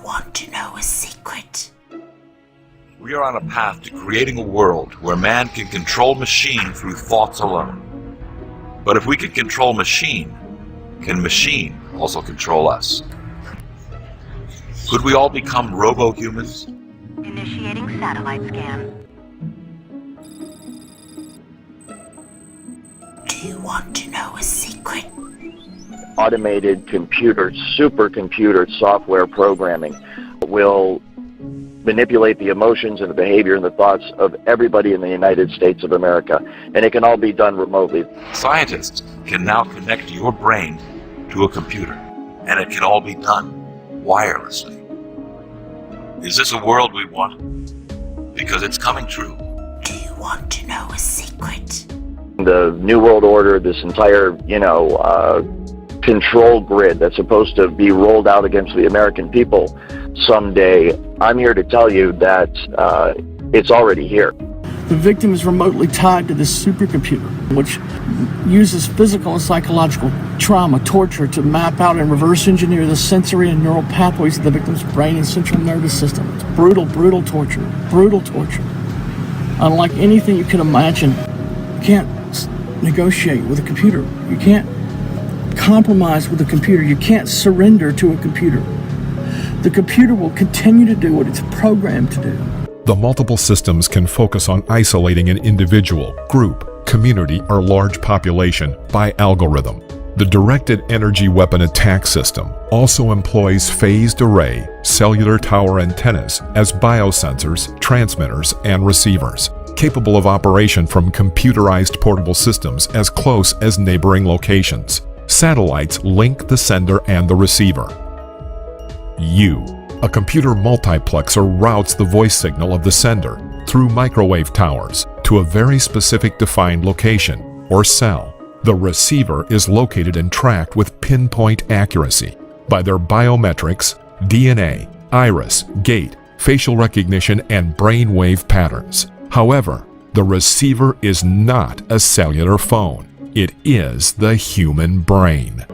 want to know a secret? We are on a path to creating a world where man can control machine through thoughts alone. But if we can control machine, can machine also control us? Could we all become robo-humans? Initiating satellite scan. Do you want to know a secret? Automated computer, supercomputer software programming will manipulate the emotions and the behavior and the thoughts of everybody in the United States of America. And it can all be done remotely. Scientists can now connect your brain to a computer, and it can all be done wirelessly. Is this a world we want? Because it's coming true. Do you want to know a secret? The New World Order, this entire, control grid that's supposed to be rolled out against the American people someday, I'm here to tell you that it's already here. The victim is remotely tied to this supercomputer, which uses physical and psychological trauma, torture, to map out and reverse engineer the sensory and neural pathways of the victim's brain and central nervous system. It's brutal, brutal torture. Unlike anything you can imagine, you can't negotiate with a computer. You can't compromise with a computer. You can't surrender to a computer. The computer will continue to do what it's programmed to do. The multiple systems can focus on isolating an individual, group, community, or large population by algorithm. The Directed Energy Weapon Attack System also employs phased array cellular tower antennas as biosensors, transmitters, and receivers, capable of operation from computerized portable systems as close as neighboring locations. Satellites link the sender and the receiver. A computer multiplexer routes the voice signal of the sender through microwave towers to a very specific defined location, or cell. The receiver is located and tracked with pinpoint accuracy by their biometrics, DNA, iris, gait, facial recognition, and brainwave patterns. However, the receiver is not a cellular phone. It is the human brain.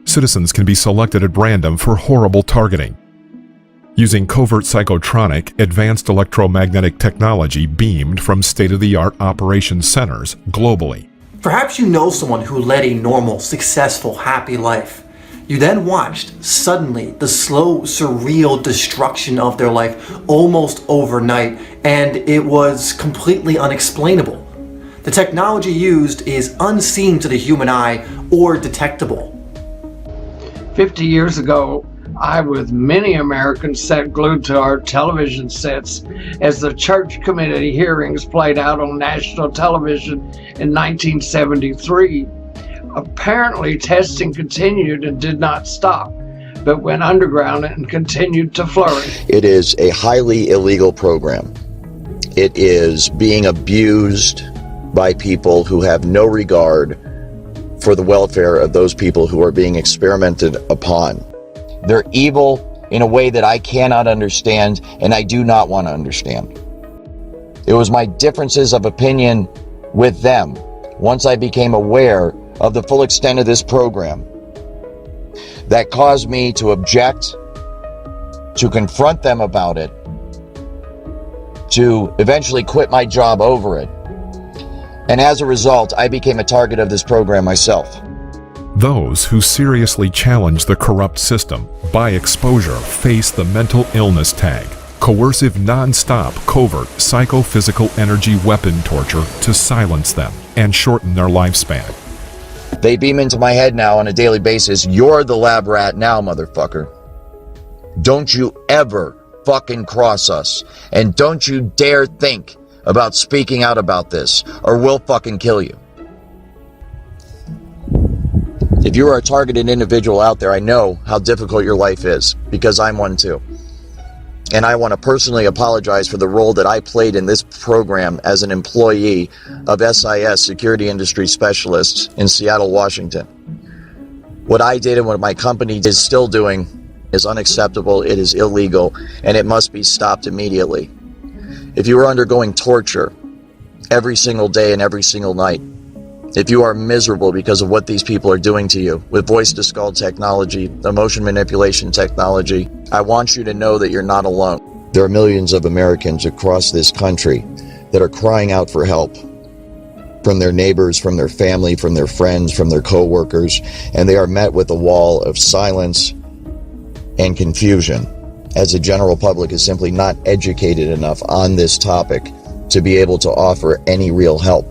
Citizens can be selected at random for horrible targeting. Using covert psychotronic, advanced electromagnetic technology beamed from state-of-the-art operations centers globally. Perhaps you know someone who led a normal, successful, happy life. You then watched, suddenly, the slow, surreal destruction of their life almost overnight, and it was completely unexplainable. The technology used is unseen to the human eye or detectable. 50 years ago, I, with many Americans, sat glued to our television sets as the church committee hearings played out on national television in 1973. Apparently, testing continued and did not stop, but went underground and continued to flourish. It is a highly illegal program. It is being abused by people who have no regard for the welfare of those people who are being experimented upon. They're evil in a way that I cannot understand, and I do not want to understand. It was my differences of opinion with them, once I became aware of the full extent of this program, that caused me to object, to confront them about it, to eventually quit my job over it. And as a result, I became a target of this program myself. Those who seriously challenge the corrupt system by exposure face the mental illness tag, coercive non-stop covert psychophysical energy weapon torture to silence them and shorten their lifespan. They beam into my head now on a daily basis, "You're the lab rat now, motherfucker. Don't you ever fucking cross us, and don't you dare think about speaking out about this, or we'll fucking kill you." If you are a targeted individual out there, I know how difficult your life is, because I'm one too. And I want to personally apologize for the role that I played in this program as an employee of SIS, Security Industry Specialists in Seattle, Washington. What I did and what my company is still doing is unacceptable, it is illegal, and it must be stopped immediately. If you are undergoing torture every single day and every single night, If you are miserable because of what these people are doing to you with voice-to-skull technology, emotion manipulation technology, I want you to know that you're not alone. There are millions of Americans across this country that are crying out for help from their neighbors, from their family, from their friends, from their co-workers, and they are met with a wall of silence and confusion, as the general public is simply not educated enough on this topic to be able to offer any real help.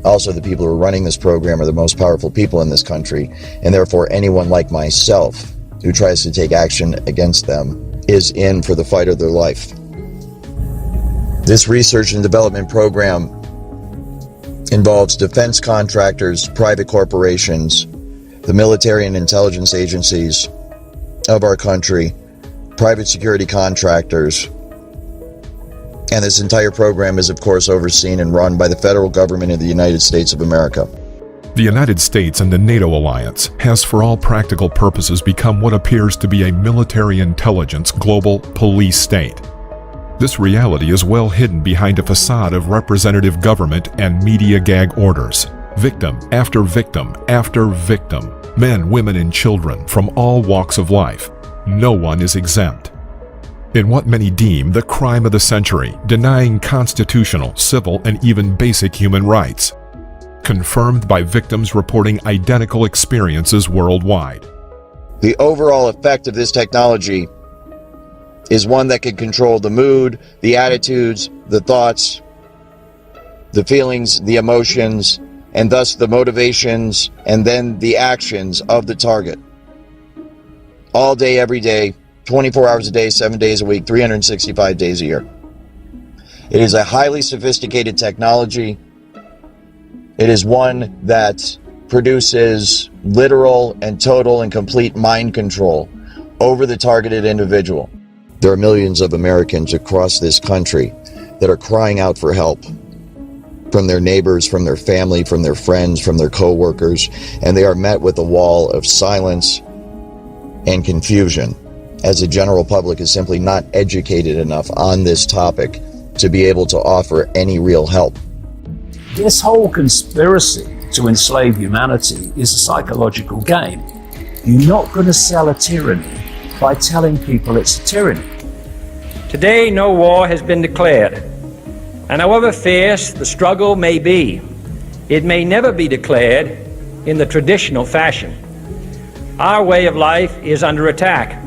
Also, the people who are running this program are the most powerful people in this country, and therefore anyone like myself who tries to take action against them is in for the fight of their life. This research and development program involves defense contractors, private corporations, the military and intelligence agencies of our country, private security contractors, and this entire program is, of course, overseen and run by the federal government of the United States of America. The United States and the NATO alliance has for all practical purposes become what appears to be a military intelligence global police state. This reality is well hidden behind a facade of representative government and media gag orders. Victim after victim after victim, men, women, and children from all walks of life. No one is exempt. In what many deem the crime of the century, denying constitutional, civil, and even basic human rights. Confirmed by victims reporting identical experiences worldwide. The overall effect of this technology is one that can control the mood, the attitudes, the thoughts, the feelings, the emotions, and thus the motivations and then the actions of the target. All day, every day, 24 hours a day, 7 days a week, 365 days a year. It is a highly sophisticated technology. It is one that produces literal and total and complete mind control over the targeted individual. There are millions of Americans across this country that are crying out for help from their neighbors, from their family, from their friends, from their co-workers, and they are met with a wall of silence and confusion, as the general public is simply not educated enough on this topic to be able to offer any real help. This whole conspiracy to enslave humanity is a psychological game. You're not going to sell a tyranny by telling people it's a tyranny. Today, no war has been declared, and however fierce the struggle may be, it may never be declared in the traditional fashion. Our way of life is under attack.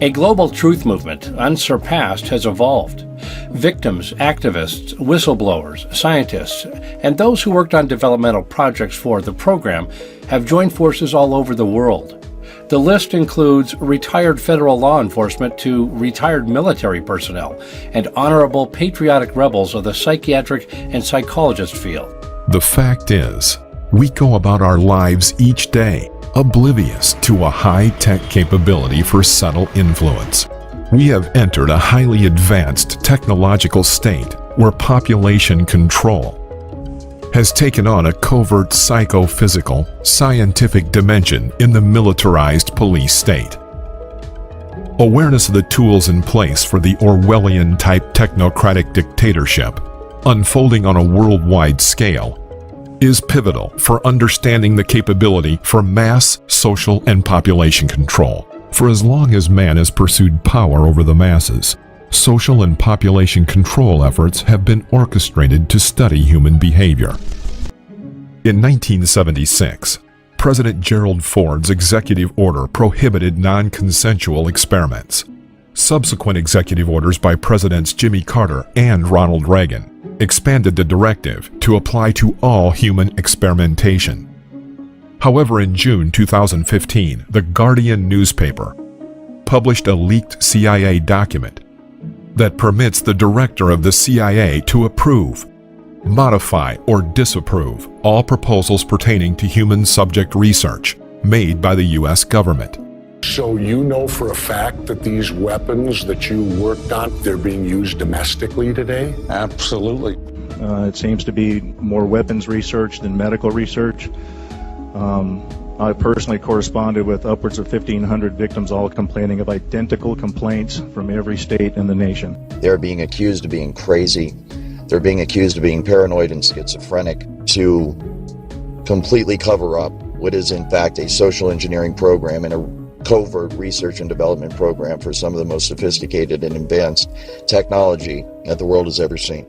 A global truth movement, unsurpassed, has evolved. Victims, activists, whistleblowers, scientists, and those who worked on developmental projects for the program have joined forces all over the world. The list includes retired federal law enforcement to retired military personnel and honorable patriotic rebels of the psychiatric and psychologist field. The fact is, we go about our lives each day oblivious to a high-tech capability for subtle influence. We have entered a highly advanced technological state where population control has taken on a covert psychophysical, scientific dimension in the militarized police state. Awareness of the tools in place for the Orwellian-type technocratic dictatorship, unfolding on a worldwide scale, is pivotal for understanding the capability for mass, social, and population control. For as long as man has pursued power over the masses, social and population control efforts have been orchestrated to study human behavior. In 1976, President Gerald Ford's executive order prohibited non-consensual experiments. Subsequent executive orders by Presidents Jimmy Carter and Ronald Reagan expanded the directive to apply to all human experimentation. However, in June 2015, The Guardian newspaper published a leaked CIA document that permits the director of the CIA to approve, modify, or disapprove all proposals pertaining to human subject research made by the U.S. government. So you know for a fact that these weapons that you worked on, they're being used domestically today? Absolutely. It seems to be more weapons research than medical research. I personally corresponded with upwards of 1,500 victims, all complaining of identical complaints from every state in the nation. They're being accused of being crazy. They're being accused of being paranoid and schizophrenic, to completely cover up what is in fact a social engineering program and a covert research and development program for some of the most sophisticated and advanced technology that the world has ever seen.